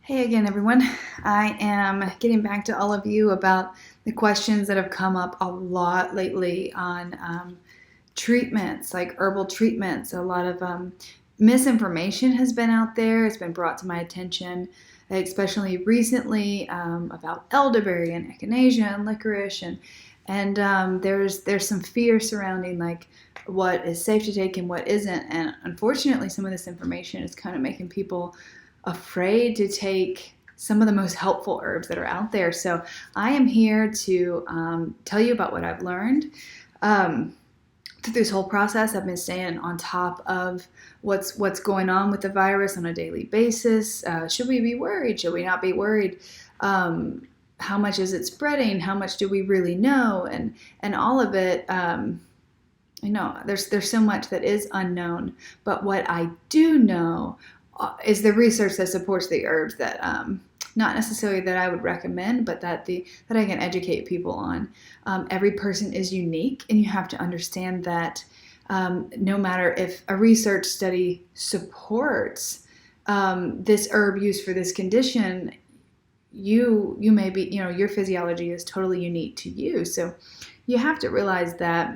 Hey again, everyone. I am getting back to all of you about the questions that have come up a lot lately on treatments, like herbal treatments. A lot of misinformation has been out there. It's been brought to my attention, especially recently, about elderberry and echinacea and licorice, and there's some fear surrounding like what is safe to take and what isn't. And unfortunately, some of this information is kind of making people afraid to take some of the most helpful herbs that are out there. So I am here to tell you about what I've learned. Through this whole process, I've been staying on top of what's going on with the virus on a daily basis. Should we be worried? Should we not be worried? How much is it spreading? How much do we really know? And all of it. There's so much that is unknown. But what I do know is the research that supports the herbs that not necessarily that I would recommend, but that I can educate people on. Every person is unique, and you have to understand that no matter if a research study supports this herb used for this condition, you may be, your physiology is totally unique to you. So you have to realize that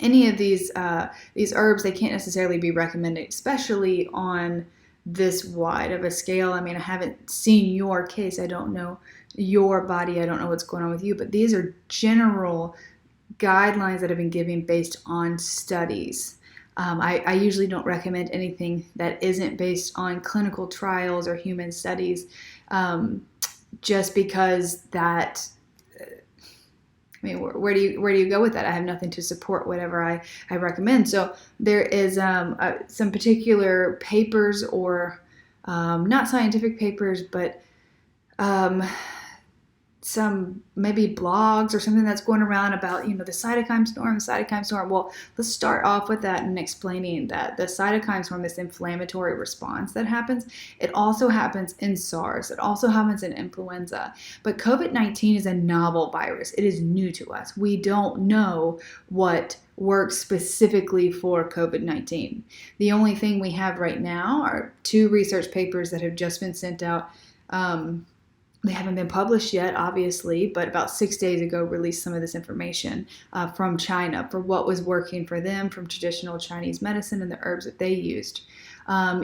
any of these herbs, they can't necessarily be recommended, especially on this wide of a scale. I mean, I haven't seen your case. I don't know your body. I don't know what's going on with you, but these are general guidelines that have been given based on studies. I usually don't recommend anything that isn't based on clinical trials or human studies, just because that. I mean, where do you go with that? I have nothing to support whatever I recommend. So there is some particular papers or not scientific papers, but some maybe blogs or something that's going around about, the cytokine storm. Well, let's start off with that and explaining that the cytokine storm, this inflammatory response that happens, it also happens in SARS. It also happens in influenza. But COVID-19 is a novel virus. It is new to us. We don't know what works specifically for COVID-19. The only thing we have right now are 2 research papers that have just been sent out. They haven't been published yet, obviously, but about 6 days ago released some of this information from China for what was working for them from traditional Chinese medicine and the herbs that they used,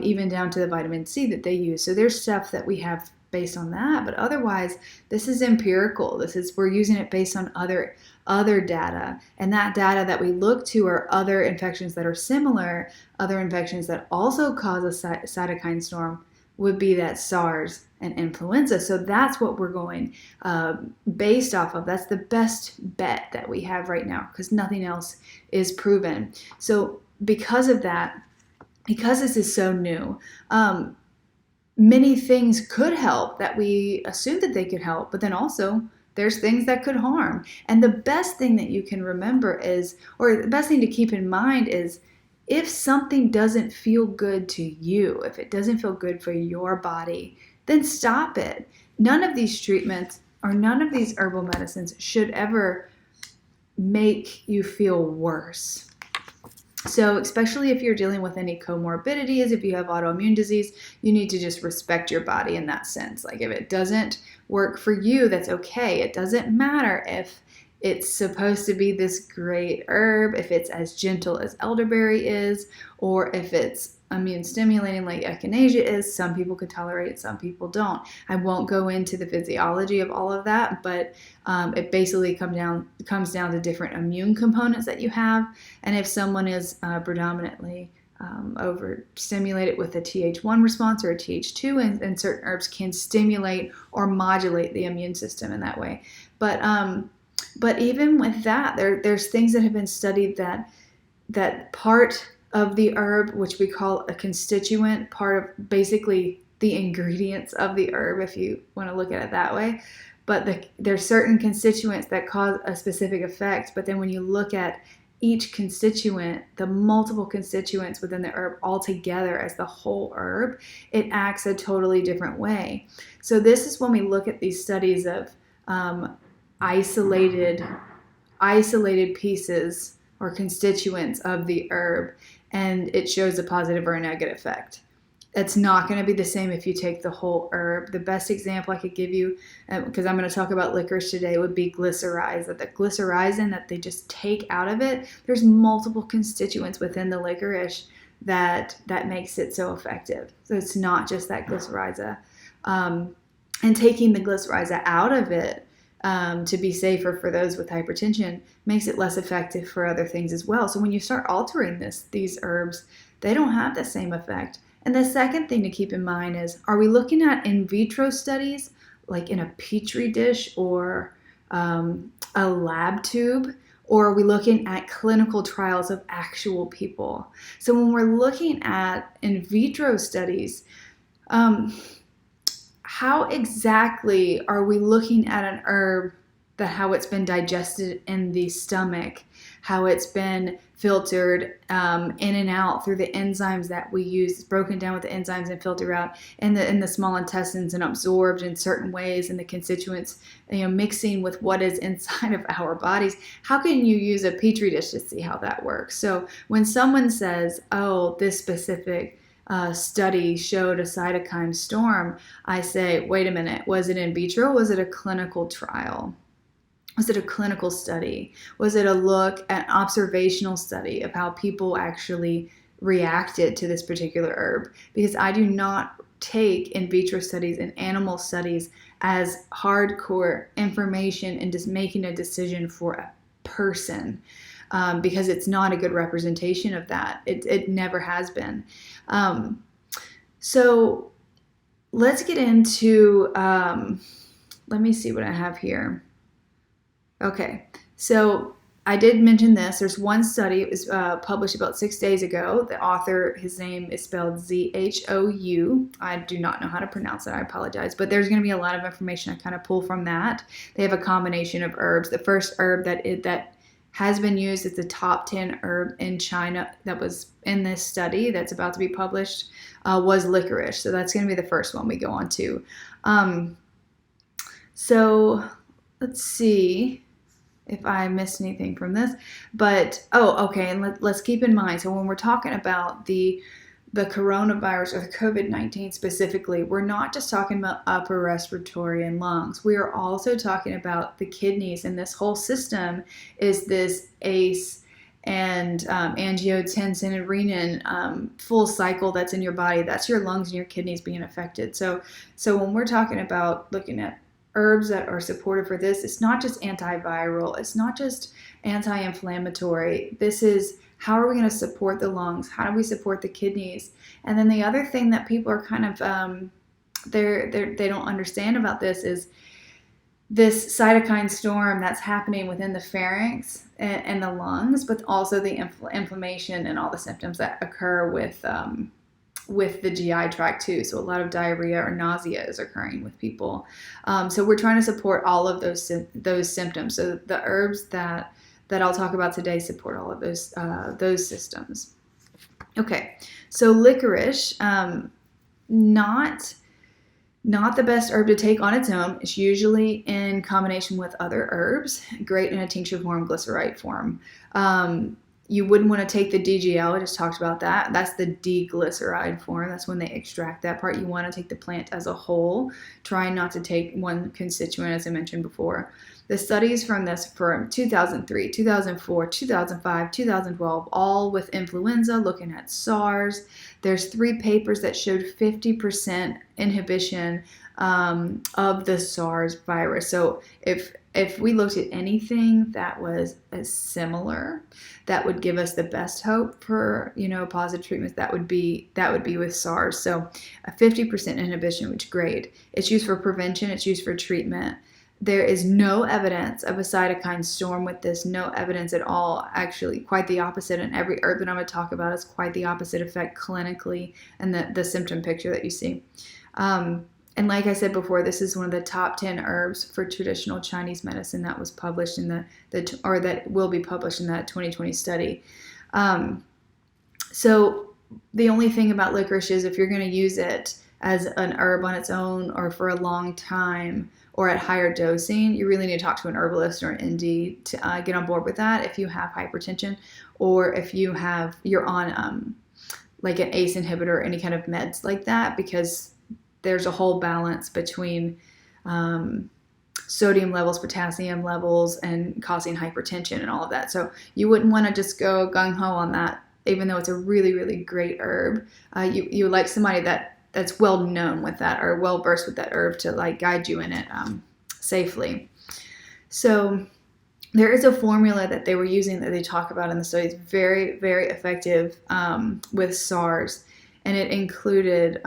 even down to the vitamin C that they use. So there's stuff that we have based on that, but otherwise, this is empirical. We're using it based on other data, and that data that we look to are other infections that are similar, other infections that also cause a cytokine storm would be that SARS and influenza. So that's what we're going based off of. That's the best bet that we have right now because nothing else is proven. So because of that, because this is so new, many things could help that we assumed that they could help, but then also there's things that could harm. And the best thing that you can remember or the best thing to keep in mind is, if something doesn't feel good to you, if it doesn't feel good for your body, then stop it. None of these treatments or none of these herbal medicines should ever make you feel worse. So especially if you're dealing with any comorbidities, if you have autoimmune disease, you need to just respect your body in that sense. Like if it doesn't work for you, that's okay. It doesn't matter if it's supposed to be this great herb, if it's as gentle as elderberry is, or if it's immune stimulating like echinacea is. Some people could tolerate it, some people don't. I won't go into the physiology of all of that, but it basically comes down to different immune components that you have. And if someone is predominantly overstimulated with a Th1 response or a Th2, and certain herbs can stimulate or modulate the immune system in that way. But even with that, there's things that have been studied that part of the herb, which we call a constituent, part of basically the ingredients of the herb, if you want to look at it that way. But there's certain constituents that cause a specific effect. But then when you look at each constituent, the multiple constituents within the herb all together as the whole herb, it acts a totally different way. So this is when we look at these studies of isolated pieces or constituents of the herb, and it shows a positive or a negative effect. It's not going to be the same if you take the whole herb. The best example I could give you, because I'm going to talk about licorice today, would be glycyrrhiza. The glycyrrhizin that they just take out of it, there's multiple constituents within the licorice that makes it so effective. So it's not just that glycyrrhiza. And taking the glycyrrhiza out of it to be safer for those with hypertension makes it less effective for other things as well. So when you start altering these herbs, they don't have the same effect. And the second thing to keep in mind is, are we looking at in vitro studies, like in a petri dish or a lab tube, or are we looking at clinical trials of actual people? So when we're looking at in vitro studies, how exactly are we looking at an herb, how it's been digested in the stomach, how it's been filtered in and out through the enzymes that we use, broken down with the enzymes and filter out in the small intestines and absorbed in certain ways, and the constituents, mixing with what is inside of our bodies? How can you use a petri dish to see how that works? So when someone says, oh, this specific study showed a cytokine storm, I say, wait a minute, was it in vitro? Was it a clinical trial? Was it a clinical study? Was it a look at observational study of how people actually reacted to this particular herb? Because I do not take in vitro studies and animal studies as hardcore information and just making a decision for a person. Because it's not a good representation of that. It never has been. So let's get into, let me see what I have here. Okay, so I did mention this. There's one study, it was published about 6 days ago. The author, his name is spelled Zhou. I do not know how to pronounce it. I apologize. But there's going to be a lot of information I kind of pull from that. They have a combination of herbs. The first herb that has been used as the top 10 herb in China that was in this study that's about to be published was licorice. So that's going to be the first one we go on to. So let's see if I missed anything from this. But, okay, and let's keep in mind, so when we're talking about the coronavirus or the COVID-19 specifically, we're not just talking about upper respiratory and lungs. We are also talking about the kidneys, and this whole system is this ACE and angiotensin and renin full cycle that's in your body. That's your lungs and your kidneys being affected. So when we're talking about looking at herbs that are supportive for this, it's not just antiviral, it's not just anti-inflammatory. This is, how are we going to support the lungs? How do we support the kidneys? And then the other thing that people are kind of they don't understand about this is this cytokine storm that's happening within the pharynx and the lungs, but also the inflammation and all the symptoms that occur with the GI tract too. So a lot of diarrhea or nausea is occurring with people. So we're trying to support all of those symptoms. So the herbs that I'll talk about today support all of those systems. Okay, so licorice, not the best herb to take on its own. It's usually in combination with other herbs, great in a tincture form, glycerite form. You wouldn't want to take the DGL. I just talked about that. That's the deglyceride form. That's when they extract that part. You want to take the plant as a whole. Try not to take one constituent, as I mentioned before. The studies from 2003, 2004, 2005, 2012, all with influenza, looking at SARS. There's 3 papers that showed 50% inhibition of the SARS virus. So if we looked at anything that was similar, that would give us the best hope for positive treatments. That would be with SARS. So a 50% inhibition, which is great. It's used for prevention. It's used for treatment. There is no evidence of a cytokine storm with this. No evidence at all. Actually, quite the opposite. And every herb that I'm going to talk about is quite the opposite effect clinically, and the symptom picture that you see. And like I said before, this is one of the top 10 herbs for traditional Chinese medicine that was published in that will be published in that 2020 study. So the only thing about licorice is if you're going to use it as an herb on its own or for a long time or at higher dosing, you really need to talk to an herbalist or an ND to get on board with that if you have hypertension or if you're on like an ACE inhibitor or any kind of meds like that, because there's a whole balance between sodium levels, potassium levels, and causing hypertension and all of that. So you wouldn't want to just go gung-ho on that, even though it's a really, really great herb. You like somebody that's well known with that or well versed with that herb to like guide you in it safely. So there is a formula that they were using that they talk about in the studies, very, very effective with SARS, and it included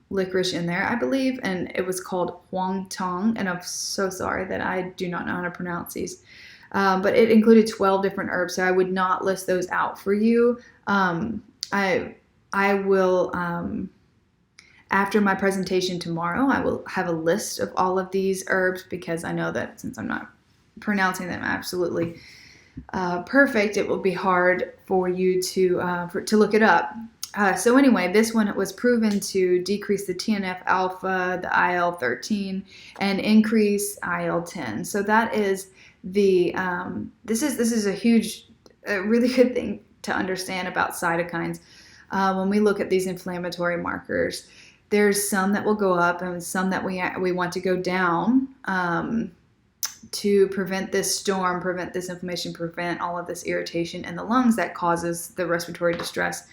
licorice in there, I believe, and it was called Huang Tong, and I'm so sorry that I do not know how to pronounce these. But it included 12 different herbs, so I would not list those out for you. I will, after my presentation tomorrow, I will have a list of all of these herbs, because I know that since I'm not pronouncing them absolutely perfect, it will be hard for you to look it up. So anyway, this one was proven to decrease the TNF alpha, the IL-13, and increase IL-10. So that is the this is a huge, really good thing to understand about cytokines. When we look at these inflammatory markers, there's some that will go up and some that we want to go down to prevent this storm, prevent this inflammation, prevent all of this irritation in the lungs that causes the respiratory distress.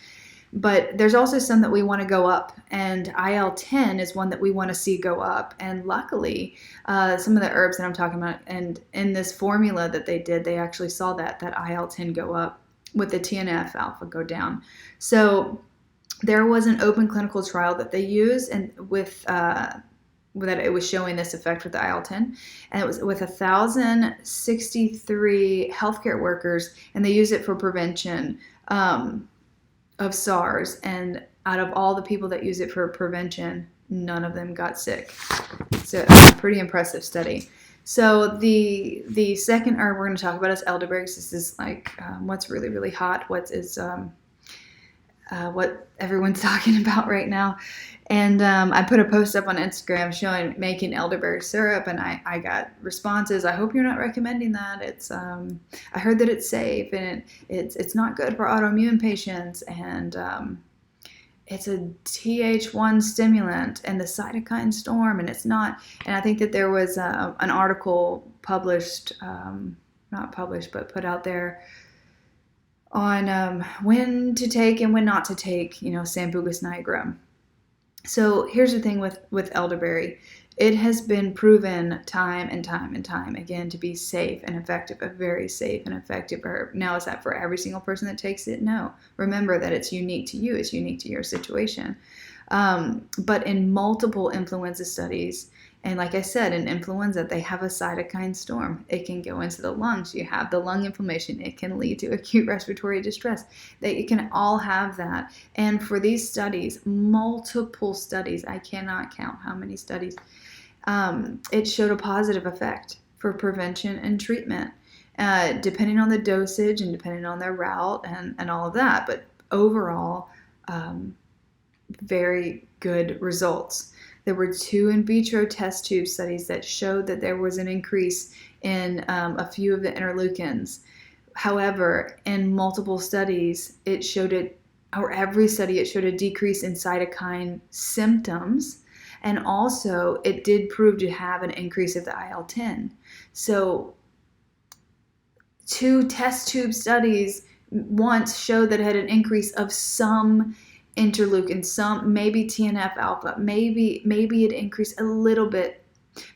But there's also some that we want to go up, and IL-10 is one that we want to see go up. And luckily, some of the herbs that I'm talking about, and in this formula that they did, they actually saw that IL-10 go up with the TNF alpha go down. So there was an open clinical trial that they used, and with that it was showing this effect with the IL-10, and it was with 1,063 healthcare workers, and they used it for prevention of SARS, and out of all the people that use it for prevention, none of them got sick. So pretty impressive study. So the second herb we're going to talk about is elderberry. This is like what's really, really hot, what everyone's talking about right now. And I put a post up on Instagram showing making elderberry syrup, and I got responses. I hope you're not recommending that. It's I heard that it's safe, and it's not good for autoimmune patients, and it's a Th1 stimulant and the cytokine storm, and it's not. And I think that there was an article published, not published, but put out there on when to take and when not to take, Sambucus nigrum. So here's the thing with elderberry. It has been proven time and time and time again to be safe and effective, a very safe and effective herb. Now, is that for every single person that takes it? No. Remember that it's unique to you. It's unique to your situation. But in multiple influenza studies, and like I said, in influenza, they have a cytokine storm. It can go into the lungs. You have the lung inflammation. It can lead to acute respiratory distress. It can all have that. And for these studies, multiple studies, I cannot count how many studies, it showed a positive effect for prevention and treatment, depending on the dosage and depending on their route and all of that. But overall, very good results. There were 2 in vitro test tube studies that showed that there was an increase in a few of the interleukins. However, in multiple studies, every study, it showed a decrease in cytokine symptoms, and also it did prove to have an increase of the IL-10. So 2 test tube studies once showed that it had an increase of some interleukin, some maybe TNF alpha, maybe it increased a little bit,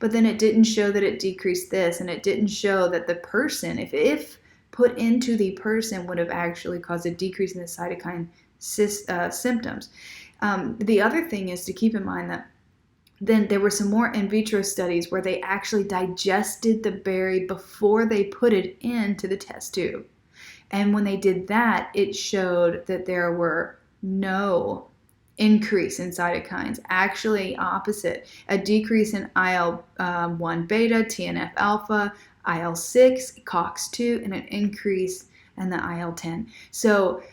but then it didn't show that it decreased this, and it didn't show that the person, if put into the person, would have actually caused a decrease in the cytokine symptoms. The other thing is to keep in mind that then there were some more in vitro studies where they actually digested the berry before they put it into the test tube, and when they did that, it showed that there were no increase in cytokines, actually opposite, a decrease in IL-1 beta, TNF alpha, IL-6, COX-2, and an increase in the IL-10. So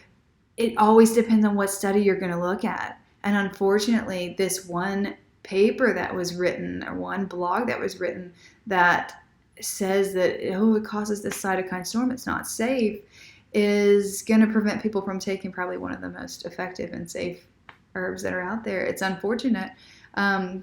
it always depends on what study you're going to look at. And unfortunately, this one paper that was written, or one blog that was written, that says that, it causes this cytokine storm, it's not safe, is going to prevent people from taking probably one of the most effective and safe herbs that are out there. It's unfortunate. The